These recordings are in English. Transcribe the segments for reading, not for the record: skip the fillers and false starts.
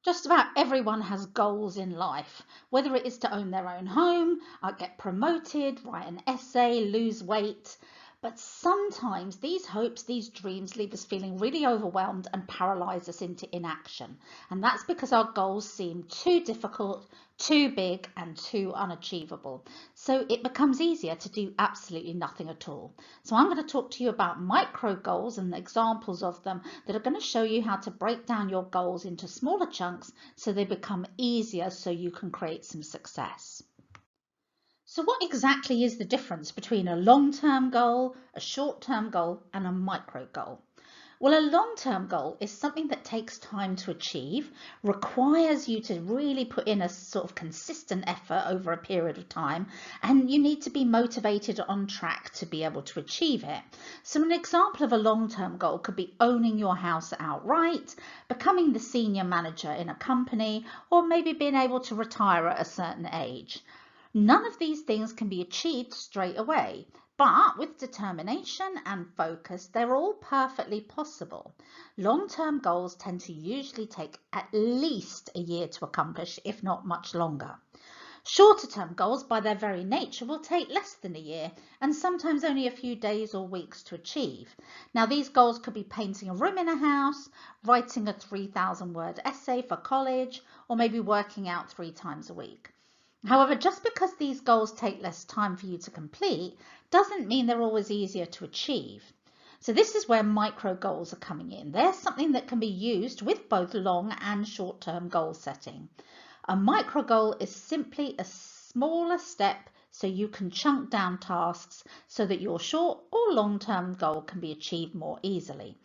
Just about everyone has goals in life, whether it is to own their own home, get promoted, write an essay, lose weight. But sometimes these hopes, these dreams leave us feeling really overwhelmed and paralyze us into inaction. And that's because our goals seem too difficult, too big, and too unachievable. So it becomes easier to do absolutely nothing at all. So I'm going to talk to you about micro goals and examples of them that are going to show you how to break down your goals into smaller chunks so they become easier so you can create some success. So what exactly is the difference between a long-term goal, a short-term goal, and a micro goal? Well, a long-term goal is something that takes time to achieve, requires you to really put in a sort of consistent effort over a period of time, and you need to be motivated on track to be able to achieve it. So an example of a long-term goal could be owning your house outright, becoming the senior manager in a company, or maybe being able to retire at a certain age. None of these things can be achieved straight away, but with determination and focus, they're all perfectly possible. Long-term goals tend to usually take at least a year to accomplish, if not much longer. Shorter-term goals, by their very nature, will take less than a year and sometimes only a few days or weeks to achieve. Now, these goals could be painting a room in a house, writing a 3,000-word essay for college, or maybe working out 3 times a week. However, just because these goals take less time for you to complete doesn't mean they're always easier to achieve. So this is where micro goals are coming in. They're something that can be used with both long and short-term goal setting. A micro goal is simply a smaller step so you can chunk down tasks so that your short or long-term goal can be achieved more easily.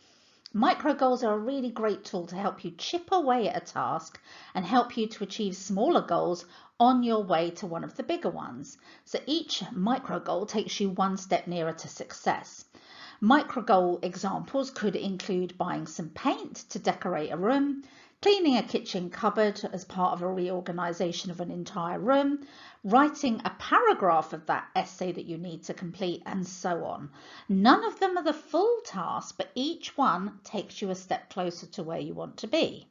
Micro goals are a really great tool to help you chip away at a task and help you to achieve smaller goals on your way to one of the bigger ones. So each micro goal takes you one step nearer to success. Micro goal examples could include buying some paint to decorate a room, cleaning a kitchen cupboard as part of a reorganization of an entire room, writing a paragraph of that essay that you need to complete, and so on. None of them are the full task, but each one takes you a step closer to where you want to be.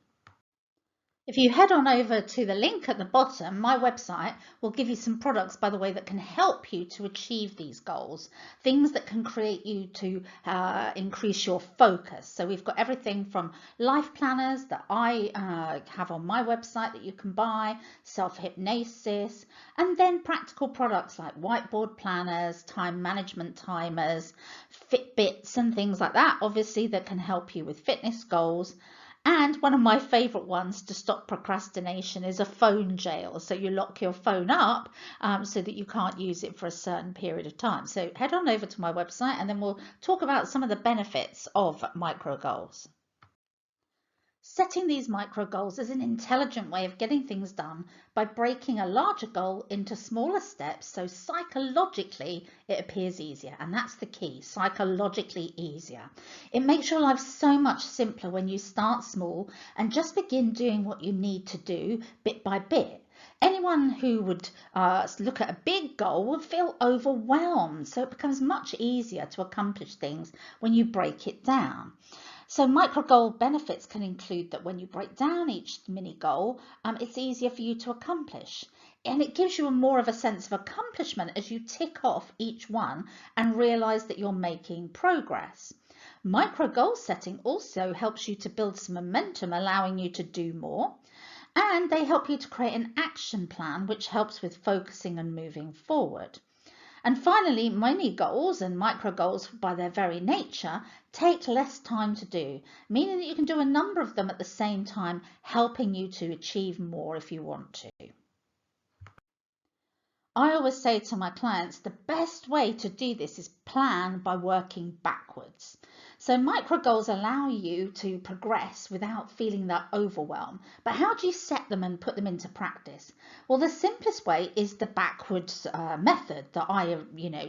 If you head on over to the link at the bottom, my website will give you some products, by the way, that can help you to achieve these goals, things that can create you to increase your focus. So we've got everything from life planners that I have on my website that you can buy, self-hypnosis, and then practical products like whiteboard planners, time management timers, Fitbits and things like that, obviously, that can help you with fitness goals. And one of my favourite ones to stop procrastination is a phone jail. So you lock your phone up so that you can't use it for a certain period of time. So head on over to my website and then we'll talk about some of the benefits of micro goals. Setting these micro goals is an intelligent way of getting things done by breaking a larger goal into smaller steps so psychologically it appears easier. And that's the key, psychologically easier. It makes your life so much simpler when you start small and just begin doing what you need to do bit by bit. Anyone who would look at a big goal would feel overwhelmed, so it becomes much easier to accomplish things when you break it down. So micro goal benefits can include that when you break down each mini goal, it's easier for you to accomplish. And it gives you more of a sense of accomplishment as you tick off each one and realize that you're making progress. Micro goal setting also helps you to build some momentum, allowing you to do more. And they help you to create an action plan, which helps with focusing and moving forward. And finally, mini goals and micro goals, by their very nature, take less time to do, meaning that you can do a number of them at the same time, helping you to achieve more if you want to. I always say to my clients, the best way to do this is plan by working backwards. So micro goals allow you to progress without feeling that overwhelm. But how do you set them and put them into practice? Well, the simplest way is the backwards method that I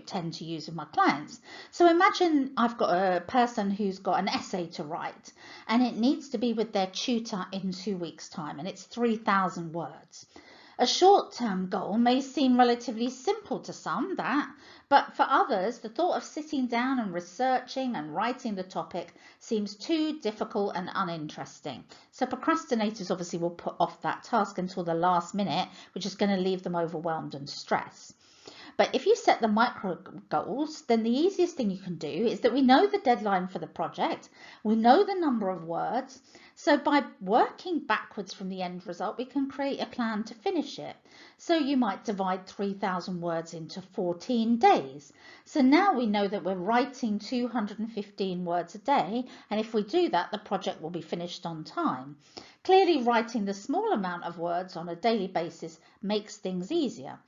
tend to use with my clients. So imagine I've got a person who's got an essay to write and it needs to be with their tutor in 2 weeks' time and it's 3,000 words. A short-term goal may seem relatively simple to some, But for others, the thought of sitting down and researching and writing the topic seems too difficult and uninteresting. So procrastinators obviously will put off that task until the last minute, which is going to leave them overwhelmed and stressed. But if you set the micro goals, then the easiest thing you can do is that we know the deadline for the project, we know the number of words, so by working backwards from the end result, we can create a plan to finish it. So you might divide 3,000 words into 14 days. So now we know that we're writing 215 words a day, and if we do that, the project will be finished on time. Clearly, writing the small amount of words on a daily basis makes things easier.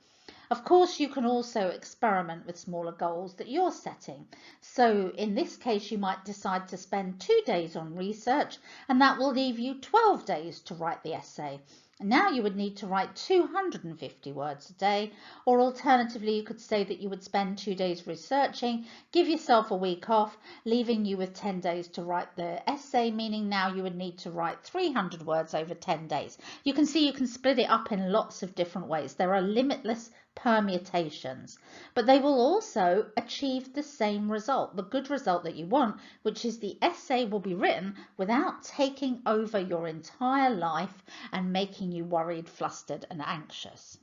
Of course, you can also experiment with smaller goals that you're setting. So in this case, you might decide to spend 2 days on research, and that will leave you 12 days to write the essay. Now you would need to write 250 words a day, or alternatively, you could say that you would spend 2 days researching, give yourself a week off, leaving you with 10 days to write the essay, meaning now you would need to write 300 words over 10 days. You can see you can split it up in lots of different ways. There are limitless permutations, but they will also achieve the same result, the good result that you want, which is the essay will be written without taking over your entire life and making you worried, flustered, and anxious.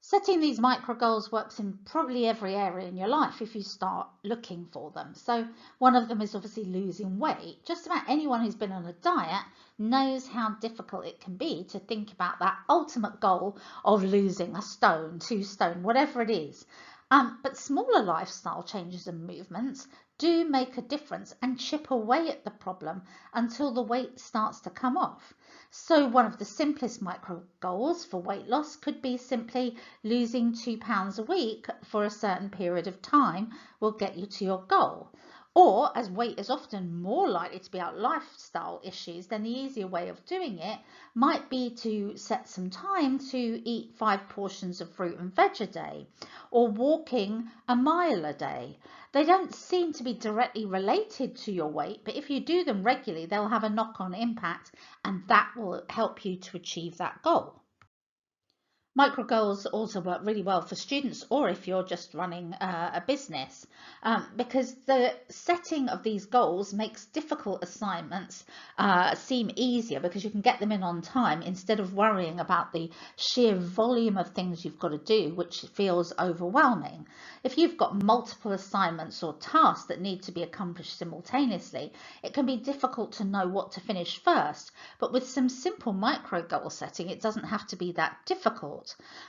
Setting these micro goals works in probably every area in your life if you start looking for them. So one of them is obviously losing weight. Just about anyone who's been on a diet knows how difficult it can be to think about that ultimate goal of losing a stone, 2 stone, whatever it is. But smaller lifestyle changes and movements do make a difference and chip away at the problem until the weight starts to come off. So one of the simplest micro goals for weight loss could be simply losing 2 pounds a week for a certain period of time will get you to your goal. Or, as weight is often more likely to be about lifestyle issues, then the easier way of doing it might be to set some time to eat 5 portions of fruit and veg a day, or walking a mile a day. They don't seem to be directly related to your weight, but if you do them regularly, they'll have a knock-on impact, and that will help you to achieve that goal. Micro goals also work really well for students, or if you're just running a business, because the setting of these goals makes difficult assignments seem easier because you can get them in on time instead of worrying about the sheer volume of things you've got to do, which feels overwhelming. If you've got multiple assignments or tasks that need to be accomplished simultaneously, it can be difficult to know what to finish first, but with some simple micro goal setting, it doesn't have to be that difficult.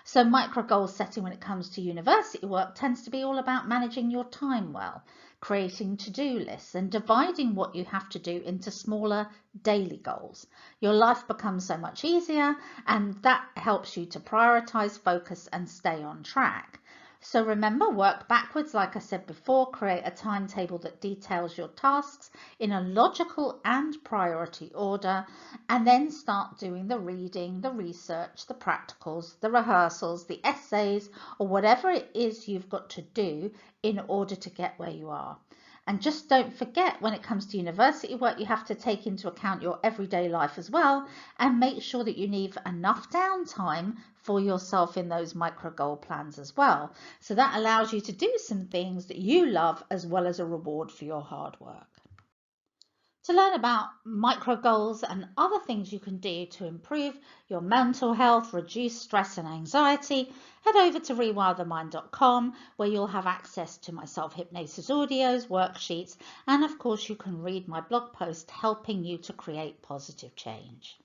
So micro goal setting when it comes to university work tends to be all about managing your time well, creating to-do lists and dividing what you have to do into smaller daily goals. Your life becomes so much easier, and that helps you to prioritize, focus, and stay on track. So remember, work backwards, like I said before, create a timetable that details your tasks in a logical and priority order, and then start doing the reading, the research, the practicals, the rehearsals, the essays, or whatever it is you've got to do in order to get where you are. And just don't forget, when it comes to university work, you have to take into account your everyday life as well, and make sure that you leave enough downtime for yourself in those micro goal plans as well. So that allows you to do some things that you love as well as a reward for your hard work. To learn about micro goals and other things you can do to improve your mental health, reduce stress and anxiety, head over to rewirethemind.com, where you'll have access to my self-hypnosis audios, worksheets, and of course you can read my blog post helping you to create positive change.